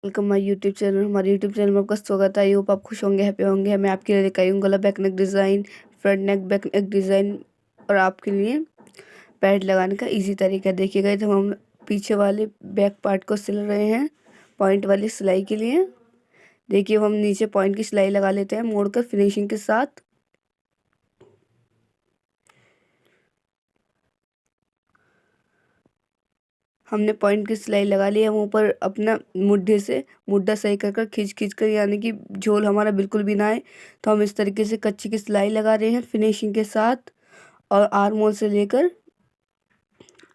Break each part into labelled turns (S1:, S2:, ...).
S1: Welcome my YouTube channel. हमारे YouTube channel में आपका स्वागत है। आई होप आप खुश होंगे, हैप्पी होंगे। मैं आपके लिए लेकर आई हूँ गला बैक नेक डिज़ाइन, फ्रंट नेक बैक नेक डिज़ाइन और आपके लिए पैड लगाने का इजी तरीका। देखिएगा, जब हम पीछे वाले बैक पार्ट को सिल रहे हैं पॉइंट वाली सिलाई के लिए, देखिए हम नीचे पॉइंट की सिलाई लगा लेते हैं मोड़कर फिनिशिंग के साथ। हमने पॉइंट की सिलाई लगा ली है। हम ऊपर अपना मुड्ढे से मुड्ढा सही कर कर खींच कर, यानी कि झोल हमारा बिल्कुल भी ना आए, तो हम इस तरीके से कच्ची की सिलाई लगा रहे हैं फिनिशिंग के साथ। और आर्म होल से लेकर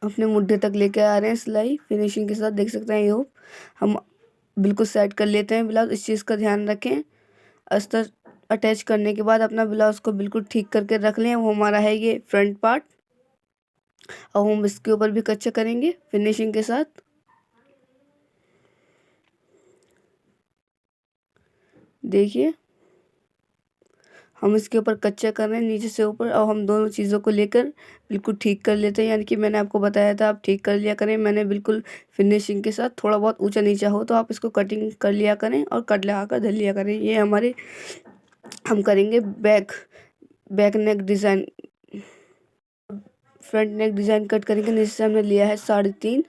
S1: अपने मुड्ढे तक लेके आ रहे हैं सिलाई फिनिशिंग के साथ। देख सकते हैं, ये हम बिल्कुल सेट कर लेते हैं ब्लाउज। इस चीज़ का ध्यान रखें। अस्तर अटैच करने के बाद अपना ब्लाउज को बिल्कुल ठीक करके रख लें। वो हमारा है ये फ्रंट पार्ट, और हम इसके ऊपर भी कच्चा करेंगे फिनिशिंग के साथ। देखिए हम इसके ऊपर कच्चा कर रहे हैं नीचे से ऊपर, और हम दोनों चीज़ों को लेकर बिल्कुल ठीक कर लेते हैं। यानी कि मैंने आपको बताया था आप ठीक कर लिया करें। मैंने बिल्कुल फिनिशिंग के साथ थोड़ा बहुत ऊंचा नीचा हो तो आप इसको कटिंग कर लिया करें और कट लगा कर धर लिया करें। ये हमारे हम करेंगे back back neck design. Front नेक डिज़ाइन कट करेंगे। नीचे से हमने लिया है 3.5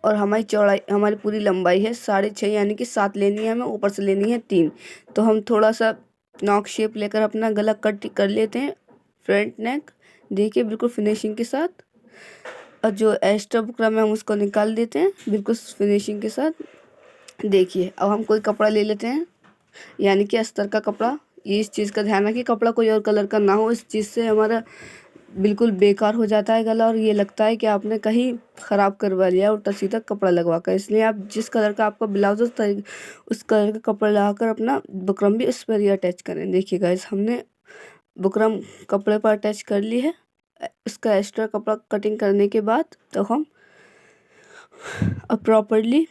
S1: और हमारी चौड़ाई, हमारी पूरी लंबाई है 6.5, यानी कि 7 लेनी है हमें, ऊपर से लेनी है 3। तो हम थोड़ा सा नॉक शेप लेकर अपना गला कट कर लेते हैं फ्रंट नेक। देखिए बिल्कुल फिनिशिंग के साथ, और जो एक्स्ट्रा बुकरम है हम उसको निकाल देते हैं बिल्कुल फिनिशिंग के साथ। देखिए अब हम कोई कपड़ा ले लेते हैं, यानी कि अस्तर का कपड़ा। ये इस चीज़ का ध्यान रखिए कपड़ा कोई और कलर का ना हो, इस चीज़ से हमारा बिल्कुल बेकार हो जाता है गला, और ये लगता है कि आपने कहीं ख़राब करवा लिया उल्टा सीधा कपड़ा लगवा कर। इसलिए आप जिस कलर का आपका ब्लाउज उस कलर का कपड़ा लगाकर अपना बुकरम भी उस पर ही अटैच करें। देखिए गाइस, हमने बुकरम कपड़े पर अटैच कर ली है। इसका एक्स्ट्रा कपड़ा कटिंग करने के बाद तो हम अब प्रॉपरली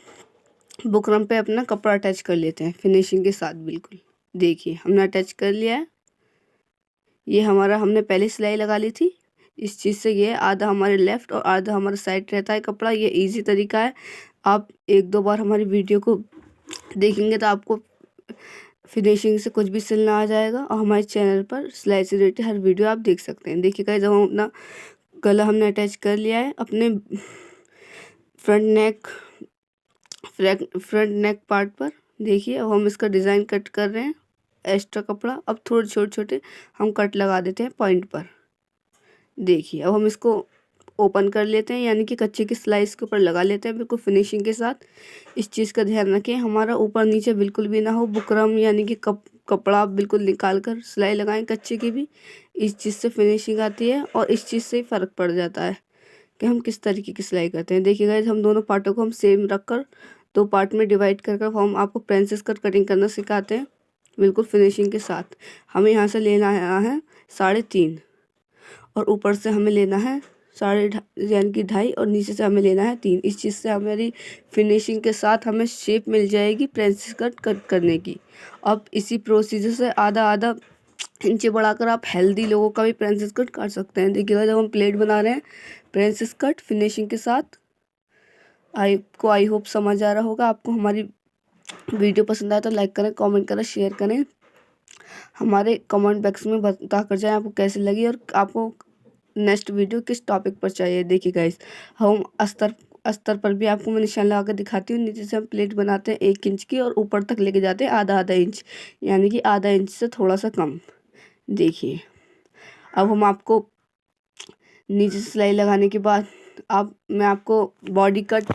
S1: बुकरम पे अपना कपड़ा अटैच कर लेते हैं फिनिशिंग के साथ। बिल्कुल देखिए हमने अटैच कर लिया है। ये हमारा हमने पहले सिलाई लगा ली थी। इस चीज़ से ये आधा हमारे लेफ़्ट और आधा हमारा साइड रहता है कपड़ा। ये इजी तरीका है। आप 1-2 बार हमारी वीडियो को देखेंगे तो आपको फिनिशिंग से कुछ भी सिलना आ जाएगा, और हमारे चैनल पर सिलाई से रिलेटेड हर वीडियो आप देख सकते हैं। देखिएगा जब हम अपना गला हमने अटैच कर लिया है अपने फ्रंट नेक पार्ट पर। देखिए अब हम इसका डिज़ाइन कट कर रहे हैं एक्स्ट्रा कपड़ा। अब थोड़े छोटे छोटे हम कट लगा देते हैं पॉइंट पर। देखिए अब हम इसको ओपन कर लेते हैं, यानी कि कच्चे की सिलाई इसके ऊपर लगा लेते हैं बिल्कुल फिनिशिंग के साथ। इस चीज़ का ध्यान रखें हमारा ऊपर नीचे बिल्कुल भी ना हो बुकरम, यानी कि कपड़ा आप बिल्कुल निकाल कर सिलाई लगाएं कच्चे की भी। इस चीज़ से फिनिशिंग आती है, और इस चीज़ से ही फ़र्क पड़ जाता है कि हम किस तरीके की सिलाई करते हैं। देखिए गाइस, हम दोनों पार्टों को हम सेम रखकर 2 पार्ट में डिवाइड कर कर हम आपको प्रिंसेस कट कटिंग करना सिखाते हैं बिल्कुल फिनिशिंग के साथ। हमें यहाँ से लेना है 3.5, और ऊपर से हमें लेना है 2.5, यानी कि 2.5, और नीचे से हमें लेना है 3। इस चीज़ से हमारी फिनिशिंग के साथ हमें शेप मिल जाएगी प्रिंसेस कट करने की। अब इसी प्रोसीजर से आधा आधा इंच बढ़ाकर आप हेल्दी लोगों का भी प्रिंसेस कट कर सकते हैं। देखिएगा जब हम प्लेट बना रहे हैं प्रिंसेस कट फिनिशिंग के साथ, आई होप समझ आ रहा होगा आपको। हमारी वीडियो पसंद आए तो लाइक करें, कमेंट करें, शेयर करें। हमारे कमेंट बॉक्स में बता कर जाएं आपको कैसी लगी और आपको नेक्स्ट वीडियो किस टॉपिक पर चाहिए। देखिए गाइस, हम अस्तर पर भी आपको मैं निशान लगा कर दिखाती हूँ। नीचे से हम प्लेट बनाते हैं 1 इंच की, और ऊपर तक लेके जाते हैं आधा इंच, यानी कि आधा इंच से थोड़ा सा कम। देखिए अब हम आपको नीचे से सिलाई लगाने के बाद मैं आपको बॉडी कट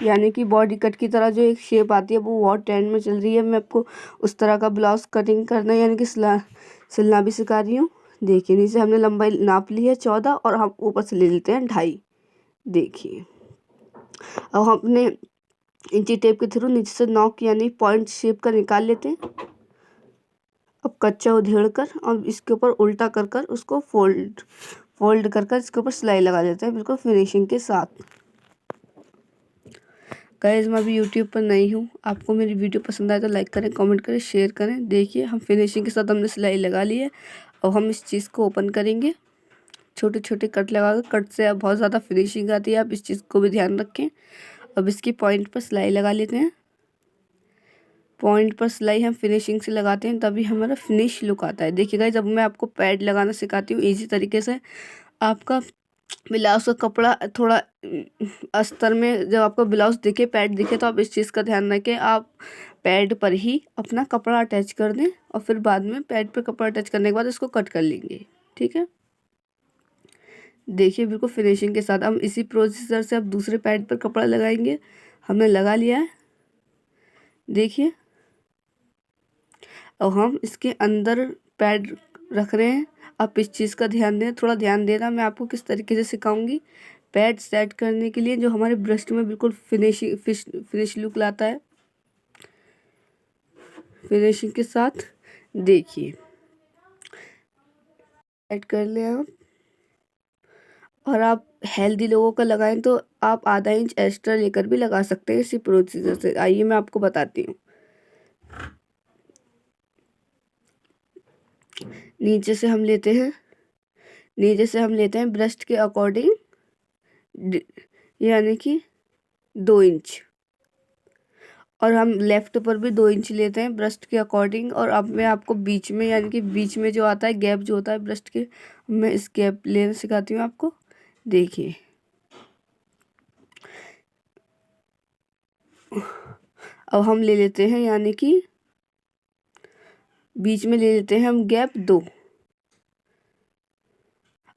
S1: यानी कि बॉडी कट की तरह जो एक शेप आती है वो बहुत ट्रेंड में चल रही है। मैं आपको उस तरह का ब्लाउज कटिंग करना यानी कि सिलना भी सिखा रही हूँ। देखिए नीचे हमने लंबाई नाप ली है 14, और हम ऊपर से ले लेते हैं 2.5। देखिए अब हम अपने इंची टेप के थ्रू नीचे से नॉक यानी पॉइंट शेप का निकाल लेते हैं। अब कच्चा उधेड़ कर और इसके ऊपर उल्टा कर कर उसको फोल्ड कर कर इसके ऊपर सिलाई लगा देते हैं बिल्कुल फिनिशिंग के साथ। गाइस, मैं अभी यूट्यूब पर नई हूँ। आपको मेरी वीडियो पसंद आए तो लाइक करें, कमेंट करें, शेयर करें। देखिए हम फिनिशिंग के साथ हमने सिलाई लगा ली है। और हम इस चीज़ को ओपन करेंगे छोटे छोटे कट लगा कर। कट से अब बहुत ज़्यादा फिनिशिंग आती है, आप इस चीज़ को भी ध्यान रखें। अब इसकी पॉइंट पर सिलाई लगा लेते हैं। पॉइंट पर सिलाई हम फिनिशिंग से लगाते हैं, तभी हमारा फिनिश लुक आता है। देखिए गाइस, अब मैं आपको पैड लगाना सिखाती हूँ इजी तरीके से। आपका ब्लाउज का कपड़ा थोड़ा अस्तर में जब आपको ब्लाउज दिखे, पैड दिखे, तो आप इस चीज़ का ध्यान रखें, आप पैड पर ही अपना कपड़ा अटैच कर दें और फिर बाद में पैड पर कपड़ा अटैच करने के बाद इसको कट कर लेंगे। ठीक है, देखिए बिल्कुल फिनिशिंग के साथ हम इसी प्रोसीजर से अब दूसरे पैड पर कपड़ा लगाएंगे। हमने लगा लिया है, देखिए। अब हम इसके अंदर पैड रख रहे हैं। आप इस चीज़ का ध्यान दें, थोड़ा ध्यान देना, मैं आपको किस तरीके से सिखाऊंगी। पैड सेट करने के लिए जो हमारे ब्रेस्ट में बिल्कुल फिनिश लुक लाता है फिनिशिंग के साथ। देखिए सेट कर लें आप, और आप हेल्दी लोगों का लगाएं तो आप आधा इंच एक्स्ट्रा लेकर भी लगा सकते हैं इसी प्रोसीजर से। आइए मैं आपको बताती हूँ। नीचे से हम लेते हैं ब्रेस्ट के अकॉर्डिंग, यानी कि 2 इंच, और हम लेफ्ट पर भी 2 इंच लेते हैं ब्रेस्ट के अकॉर्डिंग। और अब मैं आपको बीच में, यानी कि बीच में जो आता है गैप जो होता है ब्रेस्ट के, मैं इस गैप लेना सिखाती हूँ आपको। देखिए अब हम ले लेते हैं, यानी कि बीच में ले लेते हैं हम गैप 2।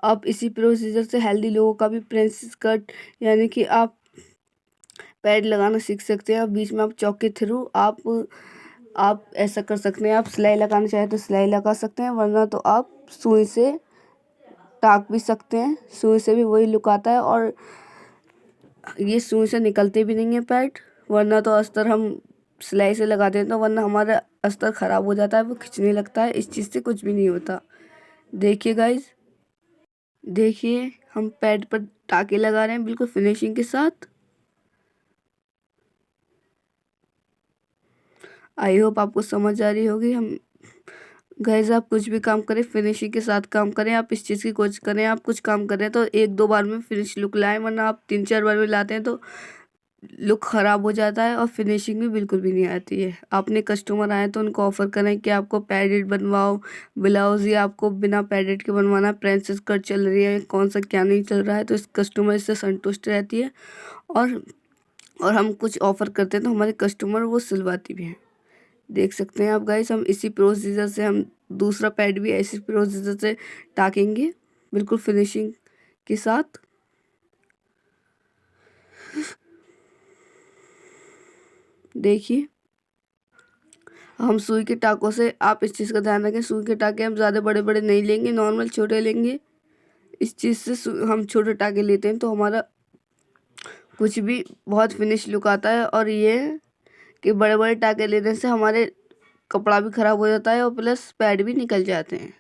S1: आप इसी प्रोसीजर से हेल्दी लोगों का भी प्रिंसेस कट, यानी कि आप पैड लगाना सीख सकते हैं। बीच में आप चौक के थ्रू आप ऐसा कर सकते हैं। आप सिलाई लगाना चाहें तो सिलाई लगा सकते हैं, वरना तो आप सुई से टाक भी सकते हैं। सुई से भी वही लुक आता है, और ये सुई से निकलते भी नहीं है पैड। वरना तो अस्तर हम सिलाई से लगाते हैं, तो वरना हमारा अस्तर ख़राब हो जाता है, वो खिंचने लगता है। इस चीज़ से कुछ भी नहीं होता। देखिए गाइज, देखिए हम पैड पर टाके लगा रहे हैं बिल्कुल फिनिशिंग के साथ। आई होप आपको समझ आ रही होगी। हम गाइज, आप कुछ भी काम करें फिनिशिंग के साथ काम करें। आप इस चीज़ की कोशिश करें, आप कुछ काम करें तो 1-2 बार में फिनिश लुक लाएं, वरना आप 3-4 बार में लाते हैं तो लुक ख़राब हो जाता है और फिनिशिंग भी बिल्कुल भी नहीं आती है। आपने कस्टमर आए तो उनको ऑफ़र करें कि आपको पैडेड बनवाओ ब्लाउज़, या आपको बिना पैडेड के बनवाना, प्रिंसेस कट चल रही है, कौन सा क्या नहीं चल रहा है, तो इस कस्टमर इससे संतुष्ट रहती है। और हम कुछ ऑफ़र करते हैं तो हमारे कस्टमर वो सिलवाती भी हैं। देख सकते हैं आप गाइस, हम इसी प्रोसीजर से हम दूसरा पैड भी ऐसी प्रोसीजर से टाकेंगे बिल्कुल फिनिशिंग के साथ। देखिए हम सुई के टाकों से, आप इस चीज़ का ध्यान रखें, सुई के टाके हम ज़्यादा बड़े बड़े नहीं लेंगे, नॉर्मल छोटे लेंगे। इस चीज़ से हम छोटे टाके लेते हैं तो हमारा कुछ भी बहुत फिनिश लुक आता है। और ये कि बड़े बड़े टाके लेने से हमारे कपड़ा भी ख़राब हो जाता है और प्लस पैड भी निकल जाते हैं।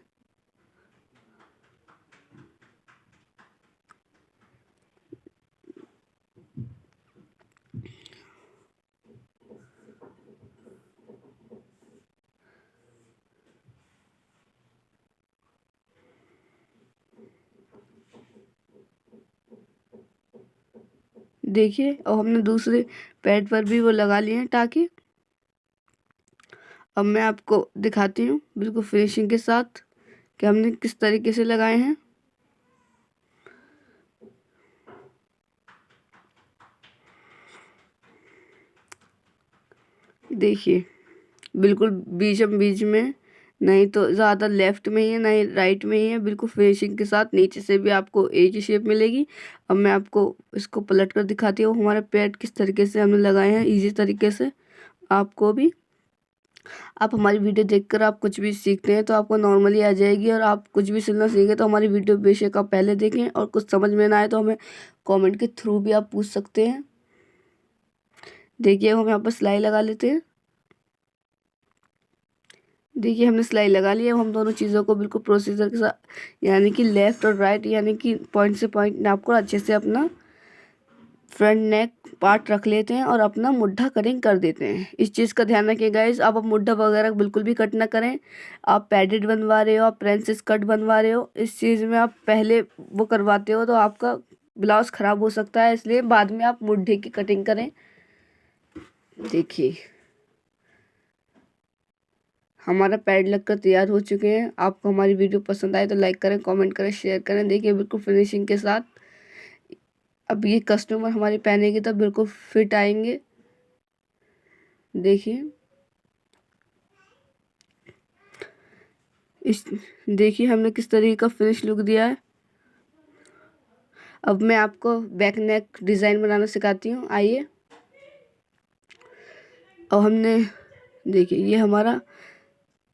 S1: देखिए और हमने दूसरे पैड पर भी वो लगा लिए हैं टाके। अब मैं आपको दिखाती हूँ बिल्कुल फिनिशिंग के साथ कि हमने किस तरीके से लगाए हैं। देखिए बिल्कुल बीच में, नहीं तो ज़्यादा लेफ्ट में ही है, नहीं राइट में ही है, बिल्कुल फिनिशिंग के साथ। नीचे से भी आपको एक ही शेप मिलेगी। अब मैं आपको इसको पलट कर दिखाती हूँ हमारे पैड किस तरीके से हमने लगाए हैं इजी तरीके से। आपको भी, आप हमारी वीडियो देखकर आप कुछ भी सीखते हैं तो आपको नॉर्मली आ जाएगी। और आप कुछ भी सिलना सीखें तो हमारी वीडियो बेशक आप पहले देखें, और कुछ समझ में ना आए तो हमें कमेंट के थ्रू भी आप पूछ सकते हैं। देखिए हम यहाँ पर सिलाई लगा लेते हैं। देखिए हमने सिलाई लगा ली है। अब हम दोनों चीज़ों को बिल्कुल प्रोसीजर के साथ, यानी कि लेफ़्ट और राइट, यानी कि पॉइंट से पॉइंट नाप कर अच्छे से अपना फ्रंट नेक पार्ट रख लेते हैं और अपना मुड्ढा कटिंग कर देते हैं। इस चीज़ का ध्यान रखिए गाइस, आप मुड्ढा वगैरह बिल्कुल भी कट ना करें। आप पैडेड बनवा रहे हो, आप प्रिंसेस कट बनवा रहे हो, इस चीज़ में आप पहले वो करवाते हो तो आपका ब्लाउज़ ख़राब हो सकता है, इसलिए बाद में आप मुड्ढे की कटिंग करें। देखिए हमारा पैड लगकर तैयार हो चुके हैं। आपको हमारी वीडियो पसंद आए तो लाइक करें, कमेंट करें, शेयर करें। देखिए बिल्कुल फिनिशिंग के साथ। अब ये कस्टमर हमारी पहनेगी तो बिल्कुल फिट आएंगे। देखिए देखिए हमने किस तरीके का फिनिश लुक दिया है। अब मैं आपको बैक नेक डिज़ाइन बनाना सिखाती हूँ, आइए। और हमने देखिए ये हमारा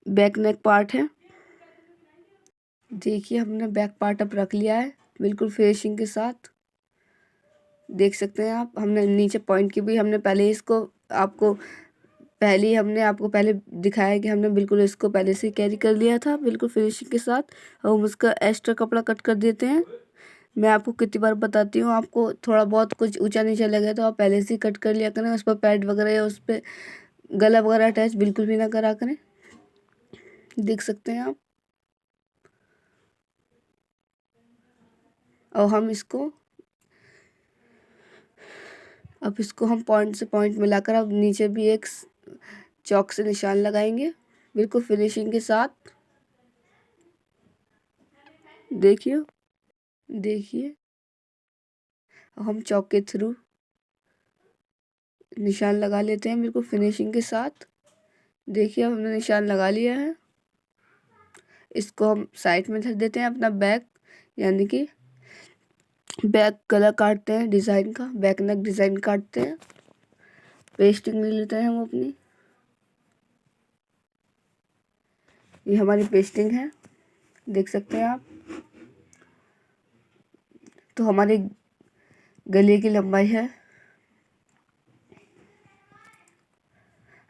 S1: बैक नेक पार्ट है। देखिए हमने बैक पार्ट अब रख लिया है बिल्कुल फिनिशिंग के साथ। देख सकते हैं आप, हमने नीचे पॉइंट की भी हमने पहले इसको आपको पहले दिखाया कि हमने बिल्कुल इसको पहले से कैरी कर लिया था बिल्कुल फिनिशिंग के साथ। और हम उसका एक्स्ट्रा कपड़ा कट कर देते हैं। मैं आपको कितनी बार बताती हूँ, आपको थोड़ा बहुत कुछ ऊंचा नीचा लगे तो आप पहले से कट कर लिया करें। उस पर पैड वगैरह या उस पर गला वगैरह अटैच बिल्कुल भी ना करा करें। देख सकते हैं आप। और हम इसको हम पॉइंट से पॉइंट मिलाकर अब नीचे भी एक चौक से निशान लगाएंगे बिल्कुल फिनिशिंग के साथ। देखिए हम चौक के थ्रू निशान लगा लेते हैं बिल्कुल फिनिशिंग के साथ। देखिए हमने निशान लगा लिया है। इसको हम साइड में धर देते हैं अपना बैक, यानी कि बैक गला काटते हैं डिज़ाइन का, बैक नेक डिज़ाइन काटते हैं। पेस्टिंग ले लेते हैं हम अपनी। ये हमारी पेस्टिंग है, देख सकते हैं आप। तो हमारी गले की लंबाई है,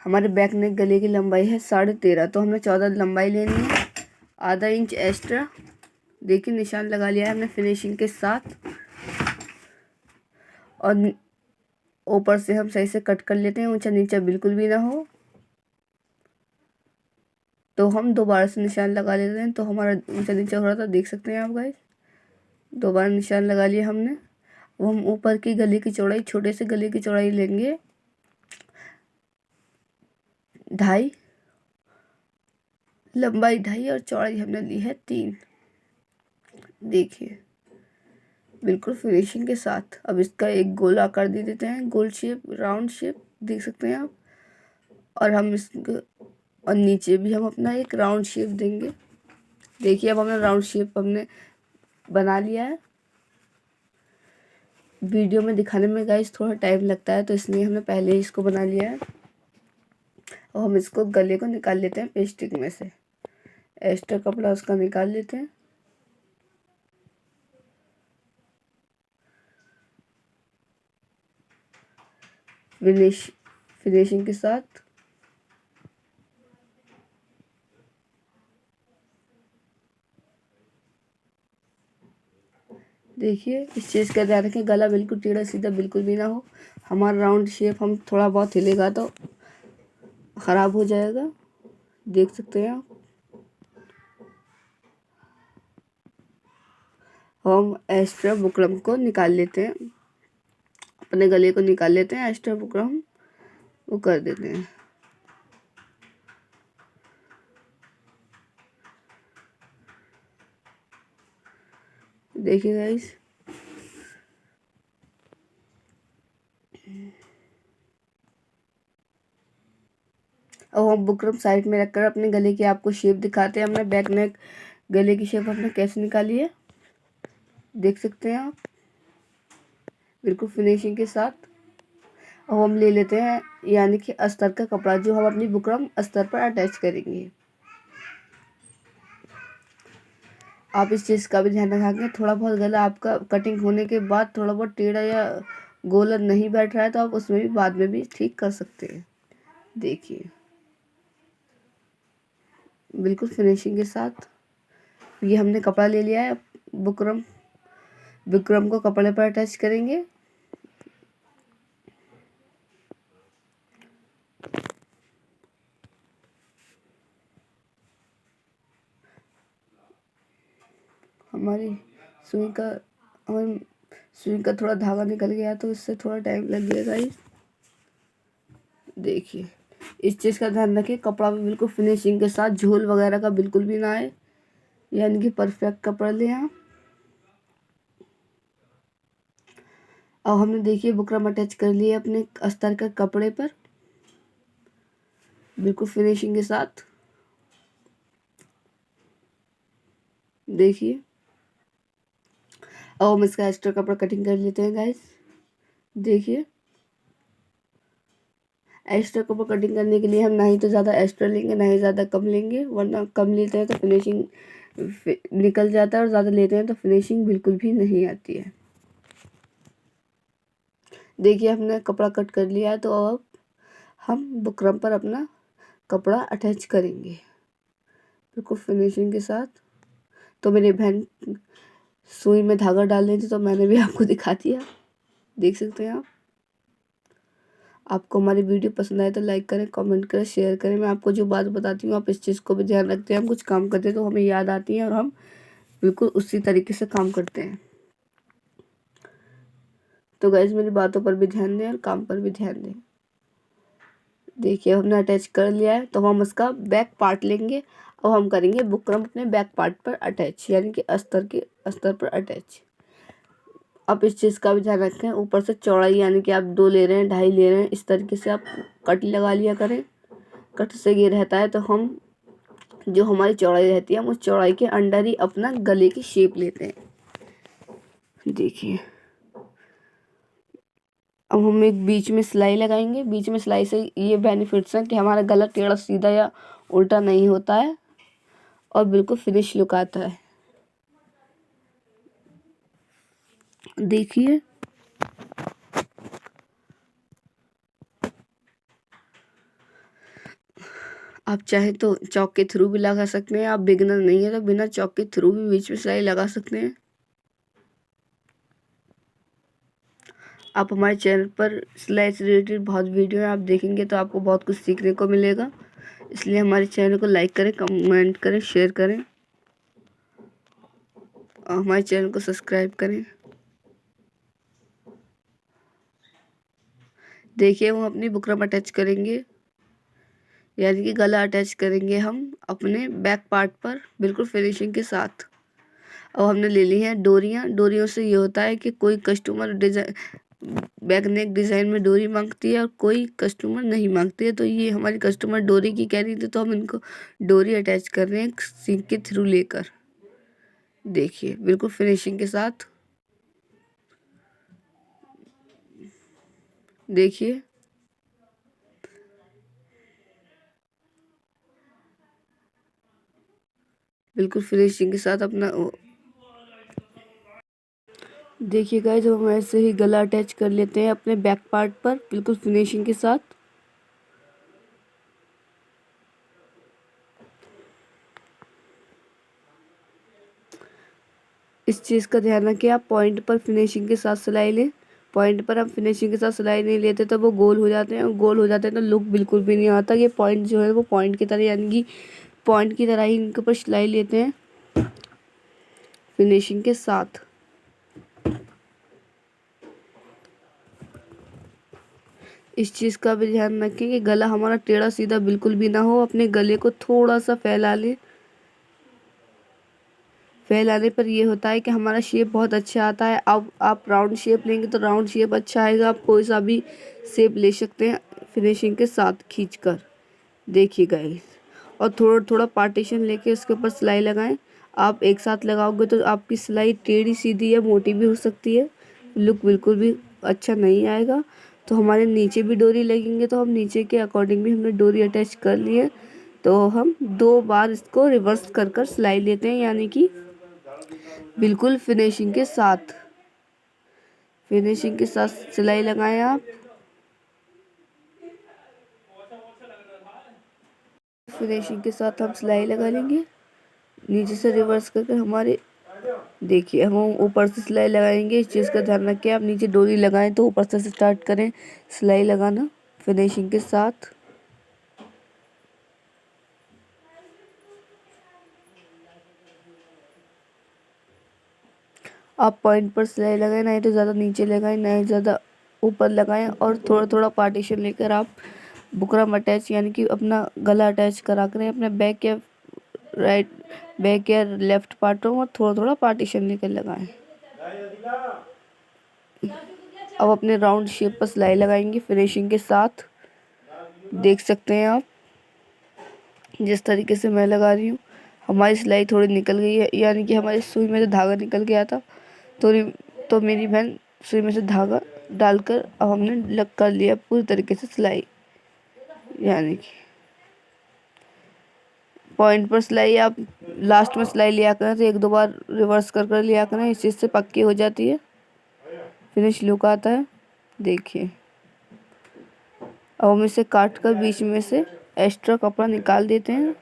S1: हमारे बैक नेक गले की लंबाई है 13.5। तो हमें 14 लंबाई लेनी है, आधा इंच एक्स्ट्रा। देखिए निशान लगा लिया है हमने फिनिशिंग के साथ। और ऊपर से हम सही से कट कर लेते हैं, ऊंचा नीचा बिल्कुल भी ना हो। तो हम दोबारा से निशान लगा लेते हैं। तो हमारा ऊंचा नीचा हो रहा था, देख सकते हैं आप गाइस। दोबारा निशान लगा लिया हमने। वो हम ऊपर की गले की चौड़ाई, छोटे से गले की चौड़ाई लेंगे 2.5, लंबाई 2.5 और चौड़ाई हमने ली है 3। देखिए बिल्कुल फिनिशिंग के साथ। अब इसका एक गोल आकार दे देते हैं, गोल शेप, राउंड शेप, देख सकते हैं आप। और हम इसको और नीचे भी हम अपना एक राउंड शेप देंगे। देखिए अब हमने राउंड शेप बना लिया है। वीडियो में दिखाने में गाइस थोड़ा टाइम लगता है, तो इसलिए हमने पहले ही इसको बना लिया है। और हम इसको गले को निकाल लेते हैं पेस्टिंग में से, एक्स्ट्रा कपड़ा उसका निकाल लेते हैं। फिनिशिंग के साथ। देखिए इस चीज़ का ध्यान रखें, गला बिल्कुल टेढ़ा सीधा बिल्कुल भी ना हो। हमारा राउंड शेप हम थोड़ा बहुत हिलेगा तो ख़राब हो जाएगा, देख सकते हैं आप। हम एक्स्ट्रा बुकरम को निकाल लेते हैं, अपने गले को निकाल लेते हैं, एक्स्ट्रा बुकरम वो कर देते हैं। देखिए गाइस, अब हम बुकरम साइड में रखकर अपने गले की आपको शेप दिखाते हैं। हमने बैक नेक गले की शेप हमने कैसे निकाली है, देख सकते हैं आप, बिल्कुल फिनिशिंग के साथ। अब हम ले लेते हैं यानी कि अस्तर का कपड़ा, जो हम अपनी बुकरम अस्तर पर अटैच करेंगे। आप इस चीज़ का भी ध्यान रखेंगे, थोड़ा बहुत गला आपका कटिंग होने के बाद थोड़ा बहुत टेढ़ा या गोला नहीं बैठ रहा है तो आप उसमें भी बाद में भी ठीक कर सकते हैं। देखिए बिल्कुल फिनिशिंग के साथ। ये हमने कपड़ा ले लिया है, बुकरम को कपड़े पर अटैच करेंगे। हमारी सुई का थोड़ा धागा निकल गया तो इससे थोड़ा टाइम लग गया गाइस। देखिए इस चीज़ का ध्यान रखें, कपड़ा भी बिल्कुल फिनिशिंग के साथ, झोल वगैरह का बिल्कुल भी ना आए, यानी कि परफेक्ट कपड़ा लें आप। अब हमने देखिए बुकरम अटैच कर लिया अपने अस्तर के कपड़े पर बिल्कुल फिनिशिंग के साथ। देखिए अब हम इसका एक्स्ट्रा कपड़ा कटिंग कर लेते हैं गाइस। देखिए एक्स्ट्रा कपड़ा कटिंग करने के लिए हम ना ही तो ज़्यादा एक्स्ट्रा लेंगे ना ही ज़्यादा कम लेंगे, वरना कम लेते हैं तो फिनिशिंग निकल जाता है और ज़्यादा लेते हैं तो फिनिशिंग बिल्कुल भी नहीं आती है। देखिए हमने कपड़ा कट कर लिया है, तो अब हम बुकरम पर अपना कपड़ा अटैच करेंगे बिल्कुल फिनिशिंग के साथ। तो मेरी बहन सुई में धागा डाल रही थी तो मैंने भी आपको दिखा दिया, देख सकते हैं आप। आपको हमारी वीडियो पसंद आए तो लाइक करें, कमेंट करें, शेयर करें। मैं आपको जो बात बताती हूँ आप इस चीज़ को भी ध्यान रखते हैं। हम कुछ काम करते हैं तो हमें याद आती है और हम बिल्कुल उसी तरीके से काम करते हैं। तो गाइस मेरी बातों पर भी ध्यान दें और काम पर भी ध्यान दें। देखिए हमने अटैच कर लिया है, तो हम इसका बैक पार्ट लेंगे और हम करेंगे बुकरम अपने बैक पार्ट पर अटैच, यानी कि अस्तर पर अटैच। आप इस चीज़ का भी ध्यान रखें, ऊपर से चौड़ाई यानी कि आप 2 ले रहे हैं, 2.5 ले रहे हैं, इस तरीके से आप कट लगा लिया करें। कट से ये रहता है तो हम जो हमारी चौड़ाई रहती है हम उस चौड़ाई के अंडर ही अपना गले की शेप लेते हैं। देखिए अब हम एक बीच में सिलाई लगाएंगे। बीच में सिलाई से ये बेनिफिट्स हैं कि हमारा गला टेढ़ा सीधा या उल्टा नहीं होता है और बिल्कुल फिनिश लुक आता है। देखिए आप चाहे तो चौक के थ्रू भी लगा सकते हैं। आप बिगिनर नहीं है तो बिना चौक के थ्रू भी बीच में सिलाई लगा सकते हैं। आप हमारे चैनल पर सिलाई से रिलेटेड बहुत वीडियो है, आप देखेंगे तो आपको बहुत कुछ सीखने को मिलेगा। इसलिए हमारे चैनल को लाइक करें, कमेंट करें, शेयर करें और हमारे चैनल को सब्सक्राइब करें। देखिए हम अपनी बुकरम अटैच करेंगे, यानी कि गला अटैच करेंगे हम अपने बैक पार्ट पर बिल्कुल फिनिशिंग के साथ। अब हमने ले ली हैं डोरियाँ। डोरियों से ये होता है कि कोई customer design back neck design में डोरी मांगती है और कोई कस्टमर नहीं मांगती है। तो ये हमारी कस्टमर डोरी की कह रही थी तो हम इनको डोरी अटैच कर रहे हैं सींग के थ्रू लेकर। देखिए बिल्कुल फिनिशिंग के साथ। देखिए बिल्कुल फिनिशिंग के साथ अपना देखिए गाइस हम ऐसे ही गला अटैच कर लेते हैं अपने बैक पार्ट पर बिल्कुल फिनिशिंग के साथ। इस चीज़ का ध्यान रखें, आप पॉइंट पर फिनिशिंग के साथ सिलाई लें। पॉइंट पर हम फिनिशिंग के साथ सिलाई नहीं लेते तो वो गोल हो जाते हैं और गोल हो जाते हैं तो लुक बिल्कुल भी नहीं आता। ये पॉइंट जो है वो पॉइंट की तरह, यानी कि पॉइंट की तरह ही इनके ऊपर सिलाई लेते हैं फिनिशिंग के साथ। इस चीज़ का भी ध्यान रखें कि गला हमारा टेढ़ा सीधा बिल्कुल भी ना हो। अपने गले को थोड़ा सा फैला लें। फैलाने पर ये होता है कि हमारा शेप बहुत अच्छा आता है। अब आप राउंड शेप लेंगे तो राउंड शेप अच्छा आएगा। आप कोई सा भी शेप ले सकते हैं फिनिशिंग के साथ खींचकर। देखिए गाइस और थोड़ा थोड़ा पार्टीशन लेके उसके ऊपर सिलाई लगाएं। आप एक साथ लगाओगे तो आपकी सिलाई टेढ़ी सीधी या मोटी भी हो सकती है, लुक बिल्कुल भी अच्छा नहीं आएगा। तो हमारे नीचे भी डोरी लगेंगे तो हम नीचे के अकॉर्डिंग भी हमने डोरी अटैच कर ली है। तो हम 2 बार इसको रिवर्स कर कर सिलाई लेते हैं, यानी कि बिल्कुल फिनिशिंग के साथ। फिनिशिंग के साथ सिलाई लगाएं आप। फिनिशिंग के साथ हम सिलाई लगा लेंगे नीचे से रिवर्स करके हमारे। देखिए हम ऊपर से सिलाई लगाएंगे। इस चीज़ का ध्यान रखें, आप नीचे डोरी लगाएं तो ऊपर से स्टार्ट करें सिलाई लगाना फिनिशिंग के साथ। आप पॉइंट पर सिलाई लगाएं, नहीं तो ज़्यादा नीचे लगाएं, नहीं ज़्यादा ऊपर लगाएं और थोड़ा थोड़ा पार्टीशन लेकर आप बुकरम अटैच यानी कि अपना गला अटैच करा करें अपने बैक या राइट बैक या लेफ्ट पार्टों में थोड़ा थोड़ा पार्टीशन लेकर लगाएं। अब अपने राउंड शेप पर सिलाई लगाएंगे फिनिशिंग के साथ। देख सकते हैं आप जिस तरीके से मैं लगा रही हूँ। हमारी सिलाई थोड़ी निकल गई है, यानी कि हमारी सुई में से धागा निकल गया था। तो मेरी बहन सुई में से धागा डालकर अब हमने लग कर लिया पूरी तरीके से सिलाई। यानी कि पॉइंट पर सिलाई आप लास्ट में सिलाई लिया करें तो एक दो बार रिवर्स कर लिया करें, इस चीज़ से पक्की हो जाती है, फिनिश लुक आता है। देखिए अब हम इसे काट कर बीच में से एक्स्ट्रा कपड़ा निकाल देते हैं।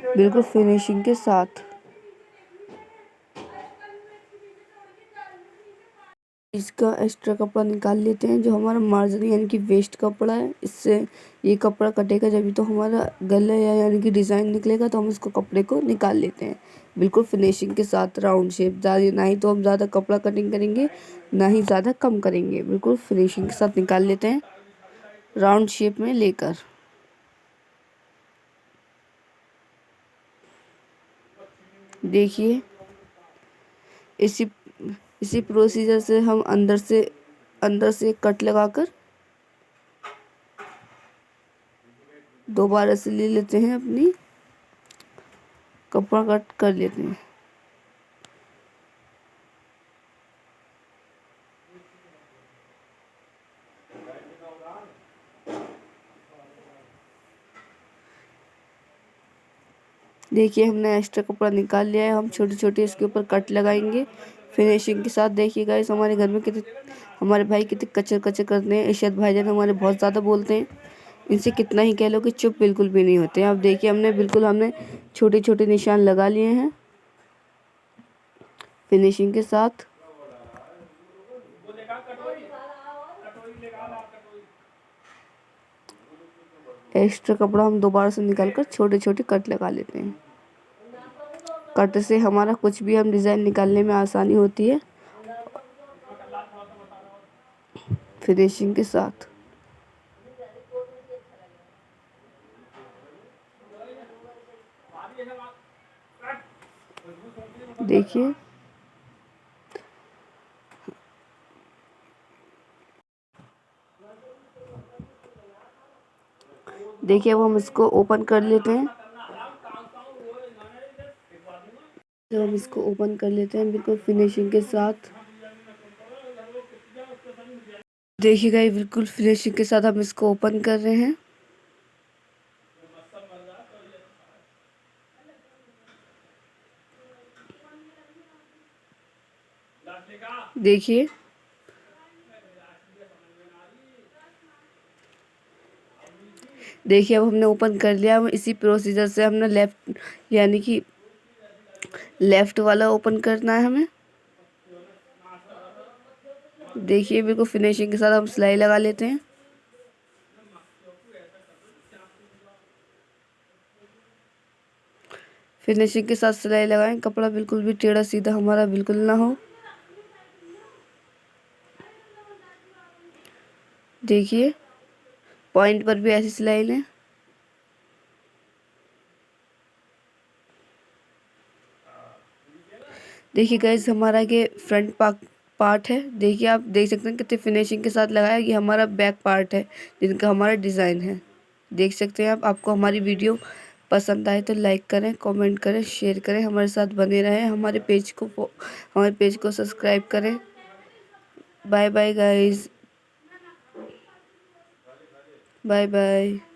S1: बिल्कुल फिनिशिंग के साथ। इसका एक्स्ट्रा कपड़ा निकाल लेते हैं जो हमारा मार्जिन यानी कि वेस्ट कपड़ा है। इससे ये कपड़ा कटेगा जब तो हमारा गला या यानी कि डिज़ाइन निकलेगा, तो हम इसको कपड़े को निकाल लेते हैं बिल्कुल फिनिशिंग के साथ। राउंड शेप ज़्यादा ना ही तो हम ज़्यादा कपड़ा कटिंग करेंगे ना ही ज़्यादा कम करेंगे, बिल्कुल फिनिशिंग के साथ निकाल लेते हैं राउंड शेप में लेकर। देखिए इसी प्रोसीजर से हम अंदर से कट लगाकर दोबारा से ले लेते हैं, अपनी कपड़ा कट कर लेते हैं। देखिए हमने एक्स्ट्रा कपड़ा निकाल लिया है। हम छोटे छोटे इसके ऊपर कट लगाएंगे फिनिशिंग के साथ। देखिए गाइस हमारे घर में हमारे भाई कितने कचर कचर करते हैं। इरशाद भाईजान हमारे बहुत ज़्यादा बोलते हैं, इनसे कितना ही कह लो कि चुप बिल्कुल भी नहीं होते। अब देखिए हमने छोटे छोटे निशान लगा लिए हैं फिनिशिंग के साथ। एक्स्ट्रा कपड़ा हम दोबारा से निकाल कर छोटे छोटे कट लगा लेते हैं। कट से हमारा कुछ भी हम डिज़ाइन निकालने में आसानी होती है फिनिशिंग के साथ। देखिए देखिए अब हम इसको ओपन कर लेते हैं। जब हम इसको ओपन कर लेते हैं बिल्कुल फिनिशिंग के साथ। देखिए गाइस बिल्कुल फिनिशिंग के साथ हम इसको ओपन कर रहे हैं। देखिए अब हमने ओपन कर लिया। इसी प्रोसीजर से हमने लेफ्ट यानी कि लेफ्ट वाला ओपन करना है हमें। देखिए बिल्कुल फिनिशिंग के साथ हम सिलाई लगा लेते हैं। फिनिशिंग के साथ सिलाई लगाएं, कपड़ा बिल्कुल भी टेढ़ा सीधा हमारा बिल्कुल ना हो। देखिए पॉइंट पर भी ऐसी सिलाई लें। देखिए गाइस हमारा ये फ्रंट पार्ट है। देखिए आप देख सकते हैं कितने फिनिशिंग के साथ लगाया। ये हमारा बैक पार्ट है जिनका हमारा डिज़ाइन है। देख सकते हैं आप। आपको हमारी वीडियो पसंद आए तो लाइक करें, कमेंट करें, शेयर करें, हमारे साथ बने रहें। हमारे पेज को सब्सक्राइब करें। Bye bye guys, bye bye.